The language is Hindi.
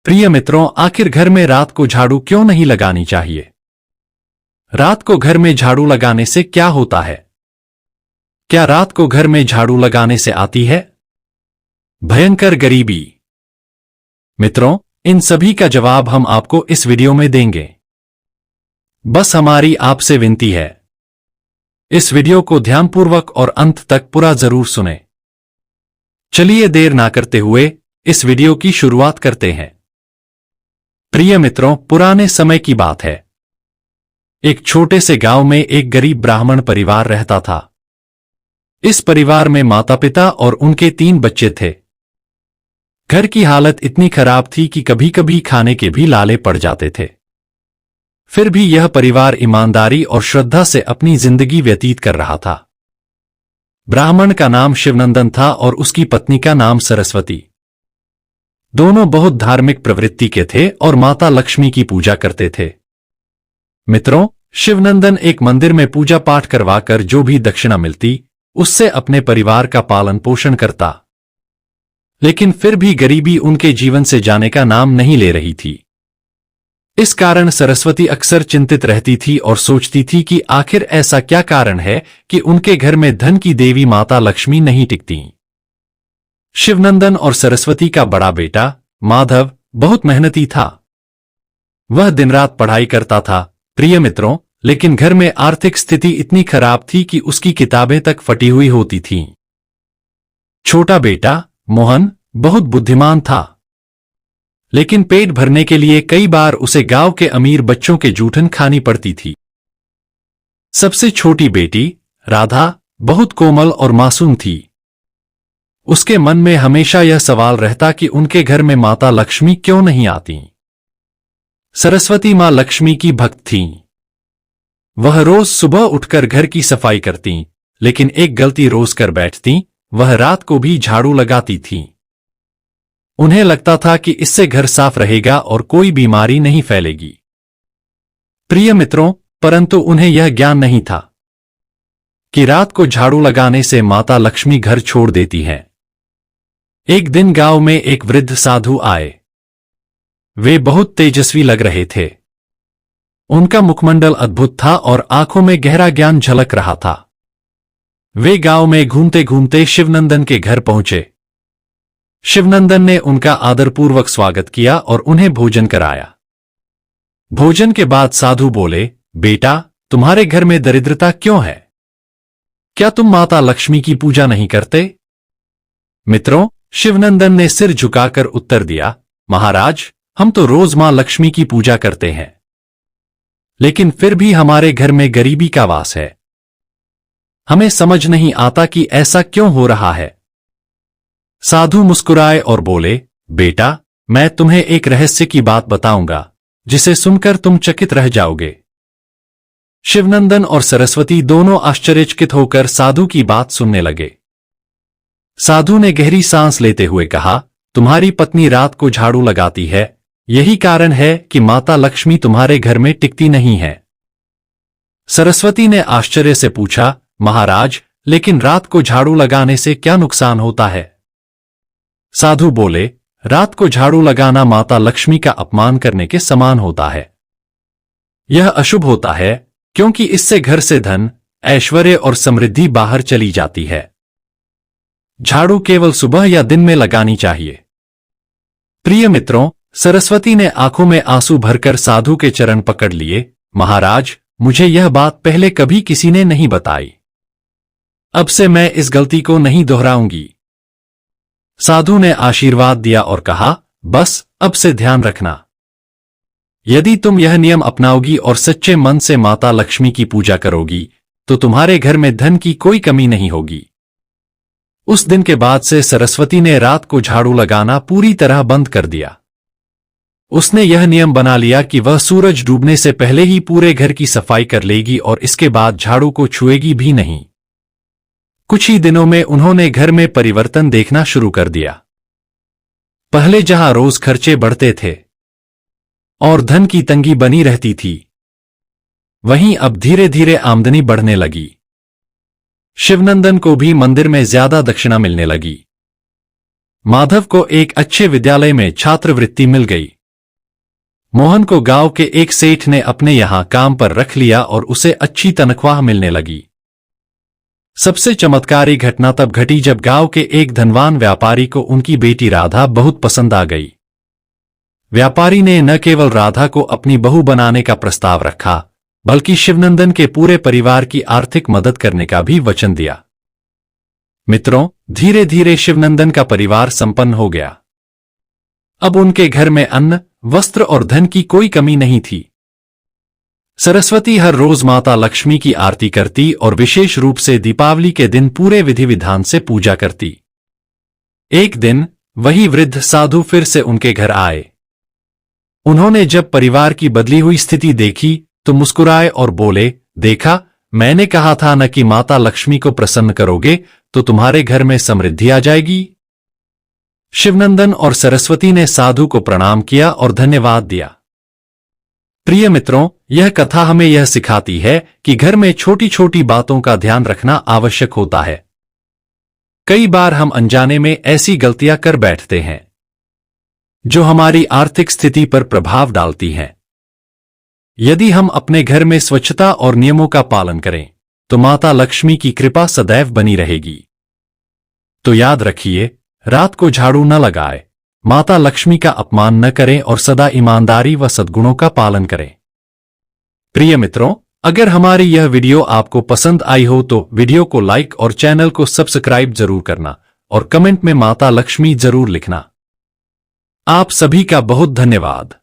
प्रिय मित्रों, आखिर घर में रात को झाड़ू क्यों नहीं लगानी चाहिए? रात को घर में झाड़ू लगाने से क्या होता है? क्या रात को घर में झाड़ू लगाने से आती है भयंकर गरीबी? मित्रों, इन सभी का जवाब हम आपको इस वीडियो में देंगे। बस हमारी आपसे विनती है, इस वीडियो को ध्यानपूर्वक और अंत तक पूरा जरूर सुनें। चलिए देर ना करते हुए इस वीडियो की शुरुआत करते हैं। प्रिय मित्रों, पुराने समय की बात है। एक छोटे से गांव में एक गरीब ब्राह्मण परिवार रहता था। इस परिवार में माता पिता और उनके 3 बच्चे थे। घर की हालत इतनी खराब थी कि कभी कभी खाने के भी लाले पड़ जाते थे। फिर भी यह परिवार ईमानदारी और श्रद्धा से अपनी जिंदगी व्यतीत कर रहा था। ब्राह्मण का नाम शिवनंदन था और उसकी पत्नी का नाम सरस्वती। दोनों बहुत धार्मिक प्रवृत्ति के थे और माता लक्ष्मी की पूजा करते थे। मित्रों, शिवनंदन एक मंदिर में पूजा पाठ करवाकर जो भी दक्षिणा मिलती उससे अपने परिवार का पालन पोषण करता। लेकिन फिर भी गरीबी उनके जीवन से जाने का नाम नहीं ले रही थी। इस कारण सरस्वती अक्सर चिंतित रहती थी और सोचती थी कि आखिर ऐसा क्या कारण है कि उनके घर में धन की देवी माता लक्ष्मी नहीं टिकती। शिवनंदन और सरस्वती का बड़ा बेटा माधव बहुत मेहनती था। वह दिन रात पढ़ाई करता था। प्रिय मित्रों, लेकिन घर में आर्थिक स्थिति इतनी खराब थी कि उसकी किताबें तक फटी हुई होती थीं। छोटा बेटा मोहन बहुत बुद्धिमान था, लेकिन पेट भरने के लिए कई बार उसे गांव के अमीर बच्चों के जूठन खानी पड़ती थी। सबसे छोटी बेटी राधा बहुत कोमल और मासूम थी। उसके मन में हमेशा यह सवाल रहता कि उनके घर में माता लक्ष्मी क्यों नहीं आती। सरस्वती मां लक्ष्मी की भक्त थीं। वह रोज सुबह उठकर घर की सफाई करती, लेकिन एक गलती रोज कर बैठती, वह रात को भी झाड़ू लगाती थीं। उन्हें लगता था कि इससे घर साफ रहेगा और कोई बीमारी नहीं फैलेगी। प्रिय मित्रों, परंतु उन्हें यह ज्ञान नहीं था कि रात को झाड़ू लगाने से माता लक्ष्मी घर छोड़ देती है। एक दिन गांव में एक वृद्ध साधु आए। वे बहुत तेजस्वी लग रहे थे। उनका मुखमंडल अद्भुत था और आंखों में गहरा ज्ञान झलक रहा था। वे गांव में घूमते घूमते शिवनंदन के घर पहुंचे। शिवनंदन ने उनका आदरपूर्वक स्वागत किया और उन्हें भोजन कराया। भोजन के बाद साधु बोले, बेटा, तुम्हारे घर में दरिद्रता क्यों है? क्या तुम माता लक्ष्मी की पूजा नहीं करते? मित्रों, शिवनंदन ने सिर झुकाकर उत्तर दिया, महाराज, हम तो रोज मां लक्ष्मी की पूजा करते हैं, लेकिन फिर भी हमारे घर में गरीबी का वास है। हमें समझ नहीं आता कि ऐसा क्यों हो रहा है। साधु मुस्कुराए और बोले, बेटा, मैं तुम्हें एक रहस्य की बात बताऊंगा जिसे सुनकर तुम चकित रह जाओगे। शिवनंदन और सरस्वती दोनों आश्चर्यचकित होकर साधु की बात सुनने लगे। साधु ने गहरी सांस लेते हुए कहा, तुम्हारी पत्नी रात को झाड़ू लगाती है, यही कारण है कि माता लक्ष्मी तुम्हारे घर में टिकती नहीं है। सरस्वती ने आश्चर्य से पूछा, महाराज, लेकिन रात को झाड़ू लगाने से क्या नुकसान होता है? साधु बोले, रात को झाड़ू लगाना माता लक्ष्मी का अपमान करने के समान होता है। यह अशुभ होता है क्योंकि इससे घर से धन, ऐश्वर्य और समृद्धि बाहर चली जाती है। झाड़ू केवल सुबह या दिन में लगानी चाहिए। प्रिय मित्रों, सरस्वती ने आंखों में आंसू भरकर साधु के चरण पकड़ लिए। महाराज, मुझे यह बात पहले कभी किसी ने नहीं बताई। अब से मैं इस गलती को नहीं दोहराऊंगी। साधु ने आशीर्वाद दिया और कहा, बस अब से ध्यान रखना। यदि तुम यह नियम अपनाओगी और सच्चे मन से माता लक्ष्मी की पूजा करोगी तो तुम्हारे घर में धन की कोई कमी नहीं होगी। उस दिन के बाद से सरस्वती ने रात को झाड़ू लगाना पूरी तरह बंद कर दिया। उसने यह नियम बना लिया कि वह सूरज डूबने से पहले ही पूरे घर की सफाई कर लेगी और इसके बाद झाड़ू को छुएगी भी नहीं। कुछ ही दिनों में उन्होंने घर में परिवर्तन देखना शुरू कर दिया। पहले जहां रोज खर्चे बढ़ते थे और धन की तंगी बनी रहती थी, वहीं अब धीरे धीरे आमदनी बढ़ने लगी। शिवनंदन को भी मंदिर में ज्यादा दक्षिणा मिलने लगी। माधव को एक अच्छे विद्यालय में छात्रवृत्ति मिल गई। मोहन को गांव के एक सेठ ने अपने यहां काम पर रख लिया और उसे अच्छी तनख्वाह मिलने लगी। सबसे चमत्कारी घटना तब घटी जब गांव के एक धनवान व्यापारी को उनकी बेटी राधा बहुत पसंद आ गई। व्यापारी ने न केवल राधा को अपनी बहू बनाने का प्रस्ताव रखा, बल्कि शिवनंदन के पूरे परिवार की आर्थिक मदद करने का भी वचन दिया। मित्रों, धीरे धीरे शिवनंदन का परिवार संपन्न हो गया। अब उनके घर में अन्न, वस्त्र और धन की कोई कमी नहीं थी। सरस्वती हर रोज माता लक्ष्मी की आरती करती और विशेष रूप से दीपावली के दिन पूरे विधि विधान से पूजा करती। एक दिन वही वृद्ध साधु फिर से उनके घर आए। उन्होंने जब परिवार की बदली हुई स्थिति देखी तो मुस्कुराए और बोले, देखा, मैंने कहा था न कि माता लक्ष्मी को प्रसन्न करोगे तो तुम्हारे घर में समृद्धि आ जाएगी। शिवनंदन और सरस्वती ने साधु को प्रणाम किया और धन्यवाद दिया। प्रिय मित्रों, यह कथा हमें यह सिखाती है कि घर में छोटी छोटी बातों का ध्यान रखना आवश्यक होता है। कई बार हम अनजाने में ऐसी गलतियां कर बैठते हैं जो हमारी आर्थिक स्थिति पर प्रभाव डालती हैं। यदि हम अपने घर में स्वच्छता और नियमों का पालन करें तो माता लक्ष्मी की कृपा सदैव बनी रहेगी। तो याद रखिए, रात को झाड़ू न लगाए, माता लक्ष्मी का अपमान न करें और सदा ईमानदारी व सद्गुणों का पालन करें। प्रिय मित्रों, अगर हमारी यह वीडियो आपको पसंद आई हो तो वीडियो को लाइक और चैनल को सब्सक्राइब जरूर करना और कमेंट में माता लक्ष्मी जरूर लिखना। आप सभी का बहुत धन्यवाद।